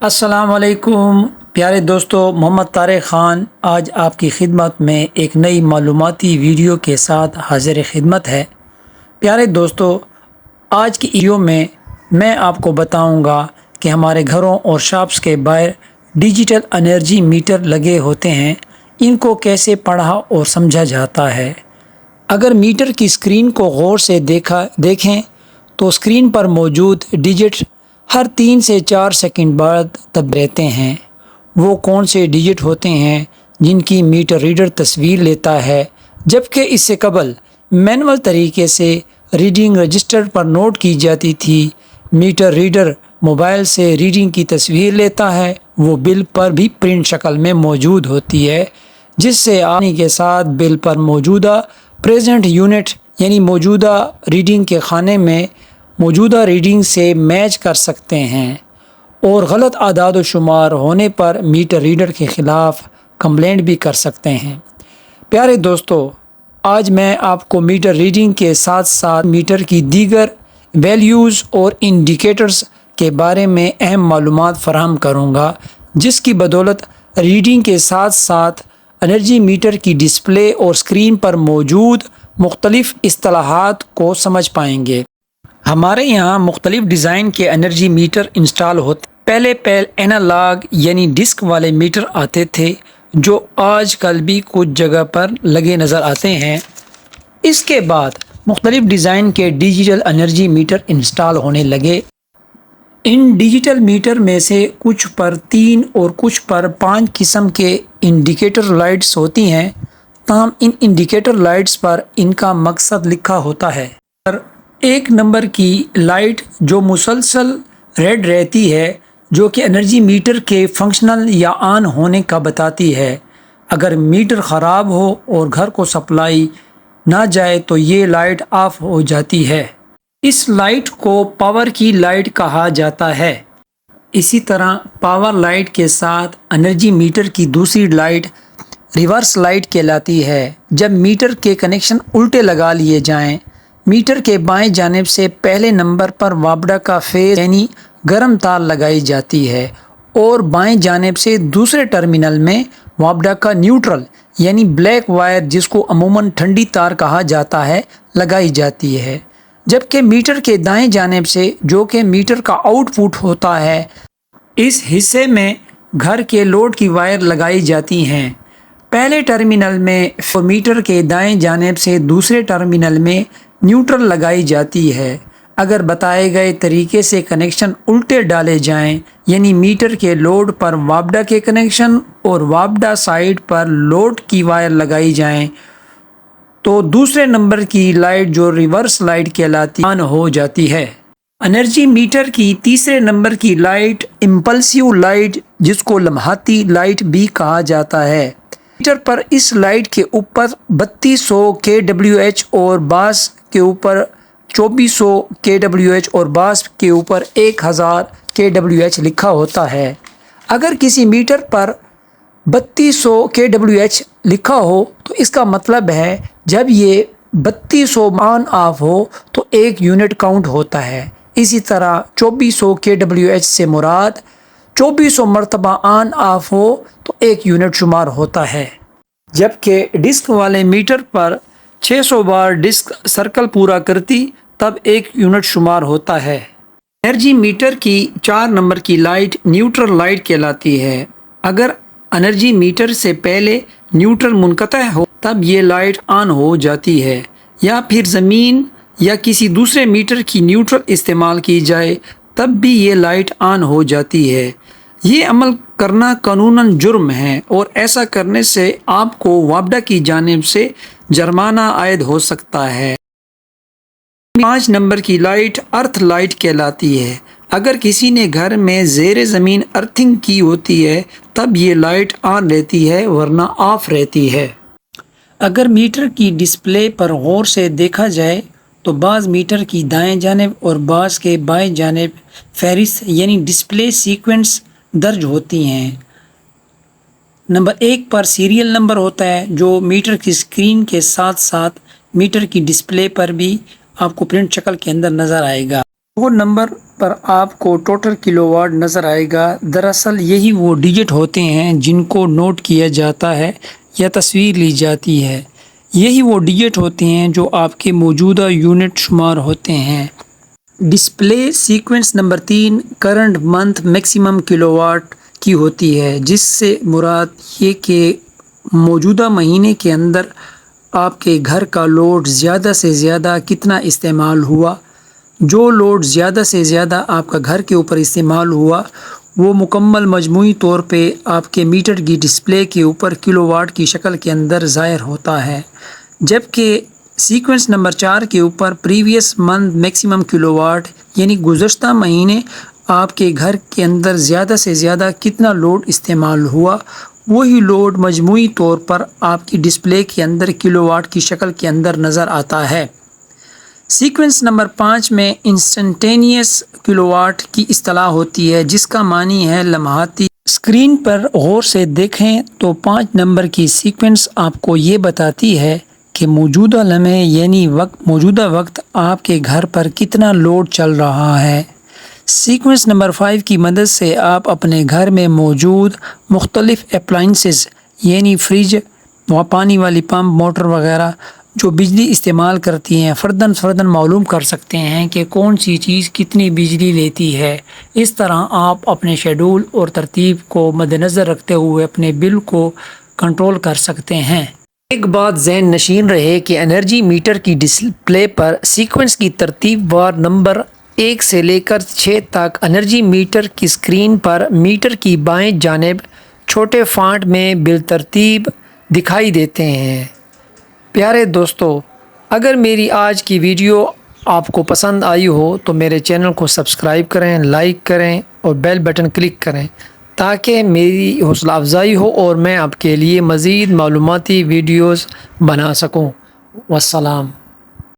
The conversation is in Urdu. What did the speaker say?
السلام علیکم پیارے دوستو، محمد طارق خان آج آپ کی خدمت میں ایک نئی معلوماتی ویڈیو کے ساتھ حاضر خدمت ہے۔ پیارے دوستو، آج کی ویڈیو میں آپ کو بتاؤں گا کہ ہمارے گھروں اور شاپس کے باہر ڈیجیٹل انرجی میٹر لگے ہوتے ہیں، ان کو کیسے پڑھا اور سمجھا جاتا ہے۔ اگر میٹر کی اسکرین کو غور سے دیکھیں تو اسکرین پر موجود ڈیجٹ ہر 3 سے 4 سیکنڈ بعد تب رہتے ہیں۔ وہ کون سے ڈیجٹ ہوتے ہیں جن کی میٹر ریڈر تصویر لیتا ہے، جبکہ اس سے قبل مینول طریقے سے ریڈنگ رجسٹر پر نوٹ کی جاتی تھی۔ میٹر ریڈر موبائل سے ریڈنگ کی تصویر لیتا ہے، وہ بل پر بھی پرنٹ شکل میں موجود ہوتی ہے، جس سے آسانی کے ساتھ بل پر موجودہ پریزنٹ یونٹ یعنی موجودہ ریڈنگ کے خانے میں موجودہ ریڈنگ سے میچ کر سکتے ہیں، اور غلط اعداد و شمار ہونے پر میٹر ریڈر کے خلاف کمپلینٹ بھی کر سکتے ہیں۔ پیارے دوستو، آج میں آپ کو میٹر ریڈنگ کے ساتھ ساتھ میٹر کی دیگر ویلیوز اور انڈیکیٹرز کے بارے میں اہم معلومات فراہم کروں گا، جس کی بدولت ریڈنگ کے ساتھ ساتھ انرجی میٹر کی ڈسپلے اور اسکرین پر موجود مختلف اصطلاحات کو سمجھ پائیں گے۔ ہمارے یہاں مختلف ڈیزائن کے انرجی میٹر انسٹال ہوتے ہیں۔ پہلے اینالاگ یعنی ڈسک والے میٹر آتے تھے، جو آج کل بھی کچھ جگہ پر لگے نظر آتے ہیں۔ اس کے بعد مختلف ڈیزائن کے ڈیجیٹل انرجی میٹر انسٹال ہونے لگے۔ ان ڈیجیٹل میٹر میں سے کچھ پر 3 اور کچھ پر 5 قسم کے انڈیکیٹر لائٹس ہوتی ہیں، تاہم ان انڈیکیٹر لائٹس پر ان کا مقصد لکھا ہوتا ہے۔ 1 نمبر کی لائٹ جو مسلسل ریڈ رہتی ہے، جو کہ انرجی میٹر کے فنکشنل یا آن ہونے کا بتاتی ہے۔ اگر میٹر خراب ہو اور گھر کو سپلائی نہ جائے تو یہ لائٹ آف ہو جاتی ہے۔ اس لائٹ کو پاور کی لائٹ کہا جاتا ہے۔ اسی طرح پاور لائٹ کے ساتھ انرجی میٹر کی دوسری لائٹ ریورس لائٹ کہلاتی ہے۔ جب میٹر کے کنیکشن الٹے لگا لیے جائیں، میٹر کے بائیں جانب سے پہلے نمبر پر وابڈا کا فیز یعنی گرم تار لگائی جاتی ہے، اور بائیں جانب سے دوسرے ٹرمینل میں وابڈا کا نیوٹرل یعنی بلیک وائر، جس کو عموماً ٹھنڈی تار کہا جاتا ہے، لگائی جاتی ہے۔ جبکہ میٹر کے دائیں جانب سے، جو کہ میٹر کا آؤٹ پٹ ہوتا ہے، اس حصے میں گھر کے لوڈ کی وائر لگائی جاتی ہیں۔ پہلے ٹرمینل میں میٹر کے دائیں جانب سے دوسرے ٹرمینل میں نیوٹرل لگائی جاتی ہے۔ اگر بتائے گئے طریقے سے کنیکشن الٹے ڈالے جائیں، یعنی میٹر کے لوڈ پر وابڈا کے کنیکشن اور وابڈا سائڈ پر لوڈ کی وائر لگائی جائیں، تو دوسرے نمبر کی لائٹ جو ریورس لائٹ کہلاتی آن ہو جاتی ہے۔ انرجی میٹر کی تیسرے نمبر کی لائٹ امپلسیو لائٹ، جس کو لمحاتی لائٹ بھی کہا جاتا ہے۔ میٹر پر اس لائٹ کے اوپر 3200 kWh اور بعض کے اوپر 2400 kWh اور بعض کے اوپر 1000 kWh لکھا ہوتا ہے۔ اگر کسی میٹر پر 3200 kWh لکھا ہو تو اس کا مطلب ہے جب یہ 3200 آن آف ہو تو 1 یونٹ کاؤنٹ ہوتا ہے۔ اسی طرح 2400 kWh سے مراد 2400 مرتبہ آن آف ہو تو 1 یونٹ شمار ہوتا ہے۔ جبکہ ڈسک والے میٹر پر 600 بار ڈسک سرکل پورا کرتی تب 1 یونٹ شمار ہوتا ہے۔ انرجی میٹر کی 4 نمبر کی لائٹ نیوٹرل لائٹ کہلاتی ہے۔ اگر انرجی میٹر سے پہلے نیوٹرل منقطع ہو تب یہ لائٹ آن ہو جاتی ہے، یا پھر زمین یا کسی دوسرے میٹر کی نیوٹرل استعمال کی جائے تب بھی یہ لائٹ آن ہو جاتی ہے۔ یہ عمل کرنا قانوناً جرم ہے، اور ایسا کرنے سے آپ کو وابڈا کی جانب سے جرمانہ عائد ہو سکتا ہے۔ 5 نمبر کی لائٹ ارتھ لائٹ کہلاتی ہے۔ اگر کسی نے گھر میں زیر زمین ارتھنگ کی ہوتی ہے تب یہ لائٹ آن رہتی ہے، ورنہ آف رہتی ہے۔ اگر میٹر کی ڈسپلے پر غور سے دیکھا جائے تو بعض میٹر کی دائیں جانب اور بعض کے بائیں جانب فہرست یعنی ڈسپلے سیکوینس درج ہوتی ہیں۔ نمبر 1 پر سیریل نمبر ہوتا ہے، جو میٹر کی اسکرین کے ساتھ ساتھ میٹر کی ڈسپلے پر بھی آپ کو پرنٹ شکل کے اندر نظر آئے گا۔ وہ نمبر پر آپ کو ٹوٹل کلو واٹ نظر آئے گا۔ دراصل یہی وہ ڈیجٹ ہوتے ہیں جن کو نوٹ کیا جاتا ہے یا تصویر لی جاتی ہے۔ یہی وہ ڈیجٹ ہوتے ہیں جو آپ کے موجودہ یونٹ شمار ہوتے ہیں۔ Display sequence number 3 current month maximum kilo what کی ہوتی ہے، جس سے مراد یہ کہ موجودہ مہینے کے اندر آپ کے گھر کا لوڈ زیادہ سے زیادہ کتنا استعمال ہوا۔ جو لوڈ زیادہ سے زیادہ آپ کا گھر کے اوپر استعمال ہوا وہ مکمل مجموعی طور پہ آپ کے میٹر کی ڈسپلے کے اوپر کلو واٹ کی شکل کے اندر ظاہر ہوتا ہے، جبکہ سیکوینس نمبر 4 کے اوپر previous month maximum kilo what یعنی گزشتہ مہینے آپ کے گھر کے اندر زیادہ سے زیادہ کتنا لوڈ استعمال ہوا، وہی لوڈ مجموعی طور پر آپ کی ڈسپلے کے اندر کلو واٹ کی شکل کے اندر نظر آتا ہے۔ سیکوینس نمبر 5 میں انسٹنٹینیس کلو واٹ کی اصطلاح ہوتی ہے، جس کا معنی ہے لمحاتی۔ اسکرین پر غور سے دیکھیں تو 5 نمبر کی سیکوینس آپ کو یہ بتاتی ہے کہ موجودہ لمحے یعنی موجودہ وقت آپ کے گھر پر کتنا لوڈ چل رہا ہے۔ سیکوینس نمبر 5 کی مدد سے آپ اپنے گھر میں موجود مختلف اپلائنسز یعنی فریج، پانی والی پمپ، موٹر وغیرہ جو بجلی استعمال کرتی ہیں فرداً معلوم کر سکتے ہیں کہ کون سی چیز کتنی بجلی لیتی ہے۔ اس طرح آپ اپنے شیڈول اور ترتیب کو مد نظر رکھتے ہوئے اپنے بل کو کنٹرول کر سکتے ہیں۔ ایک بات ذہن نشین رہے کہ انرجی میٹر کی ڈسپلے پر سیکوینس کی ترتیب وار نمبر 1 سے لے کر 6 تک انرجی میٹر کی اسکرین پر میٹر کی بائیں جانب چھوٹے فانٹ میں بالترتیب دکھائی دیتے ہیں۔ پیارے دوستو، اگر میری آج کی ویڈیو آپ کو پسند آئی ہو تو میرے چینل کو سبسکرائب کریں، لائک کریں اور بیل بٹن کلک کریں تاکہ میری حوصلہ افزائی ہو اور میں آپ کے لیے مزید معلوماتی ویڈیوز بنا سکوں۔ والسلام۔